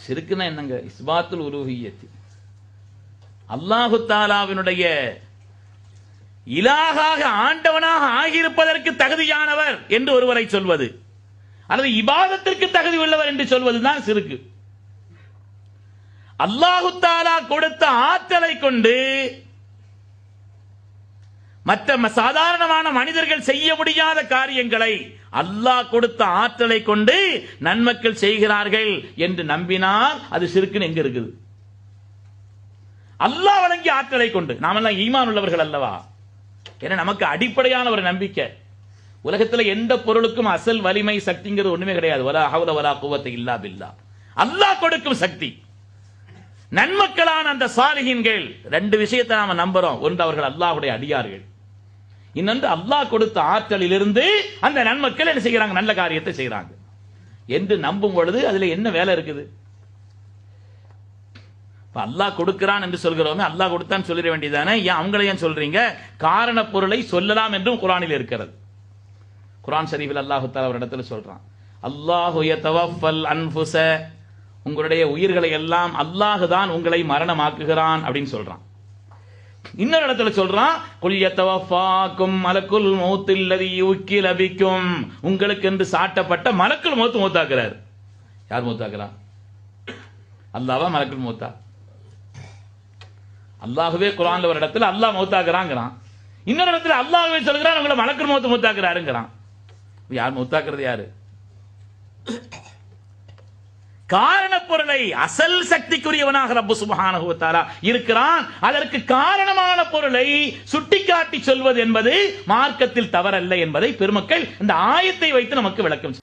ஷிர்க்னா என்னங்க? இஸ்பாத்துல் உலூஹிய்யத், அல்லாஹு தஆலாவினுடைய இலாகாக ஆண்டவனாக ஆகியிருப்பதற்கு தகுதியானவர் என்று ஒருவரை சொல்வது, அல்லது இபாதத்திற்கு தகுதி உள்ளவர் என்று சொல்வதுதான் ஷிர்க். அல்லாஹு தஆலா கொடுத்த ஆற்றலை கொண்டு மற்ற சாதாரணமான மனிதர்கள் செய்ய முடியாத காரியங்களை அல்லாஹ் கொடுத்த ஆற்றலை கொண்டு நன்மக்கள் செய்கிறார்கள் என்று நம்பினால் அது ஷிர்க்னு எங்க இருக்குது? அல்லாஹ் வழங்கிய ஆற்றலை கொண்டு. நாமெல்லாம் ஈமான் உள்ளவர்கள் அல்லவா? ஏன்னா நமக்கு அடிப்படையான ஒரு நம்பிக்கை, உலகத்தில் எந்த பொருளுக்கும் அசல் வலிமை சக்திங்கிறது ஒண்ணுமே கிடையாது. வலா ஹவ்ல வலா குவத்த இல்லா பில்லாஹ். அல்லாஹ் கொடுக்கும் சக்தி. நன்மக்களான அந்த சாலிஹீன்கள் ரெண்டு விஷயத்தை நாம நம்புறோம். ஒன்று, அவர்கள் அல்லாஹ்வுடைய அடியார்கள். இன்னொன்று, அல்லாஹ் கொடுத்த ஆற்றலிலிருந்து அந்த நன்மக்கள் என்ன செய்யறாங்க? நல்ல காரியத்தை செய்யறாங்க என்று நம்பும் பொழுது அதுல என்ன வேலை இருக்குது? அல்லாஹ் கொடுக்கிறான் என்று சொல்கிறோமே, அல்லாஹ் கொடுத்தான் சொல்லிட வேண்டியதானே? ஏன் அவங்களை ஏன் சொல்றீங்க? காரண பொருளை சொல்லலாம் என்றும் குர்ஆனில் இருக்கிறது. குர்ஆன் ஷரீஃபில் அல்லாஹ் தஆலா ஒரு இடத்துல சொல்றான், அல்லாஹு யதவஃபல் அன்ஃபுஸ, உங்களுடைய உயிர்களை எல்லாம் அல்லாஹ் தான் உங்களை மரணமாக்குகிறான் அப்படின்னு சொல்றான். இன்னொரு இடத்துல சொல்றான், குல் யதவஃபாக்கும் மலக்குல் மௌத்தில் லதி யுக்கில பிக்கும், உங்களுக்கு என்று சாட்டப்பட்ட மலக்குல் மௌத் மௌத்தாக்குறார். யார் மௌத்தாக்குறா? அல்லாஹ்வா மலக்குல் மௌத்தா? அல்லாஹ்வே குர்ஆன்ல ஒரு இடத்துல அல்லாஹ் மௌத்தாக்குறான்ங்கறான், இன்னொரு இடத்துல அல்லாஹ்வே சொல்றான் உங்களை மலக்குல் மௌத் மௌத்தாக்குறாருங்கறான். யார் மௌத்தாக்குறது? யாரு? காரண பொருளை அசல் சக்திக்குரியவனாக ரப்பு சுப்ஹானஹு வ தஆலா இருக்கிறான். அதற்கு காரணமான பொருளை சுட்டிக்காட்டி சொல்வது என்பது மார்க்கத்தில் தவறல்ல என்பதை பெருமக்கள் இந்த ஆயத்தை வைத்து நமக்கு விளக்கம்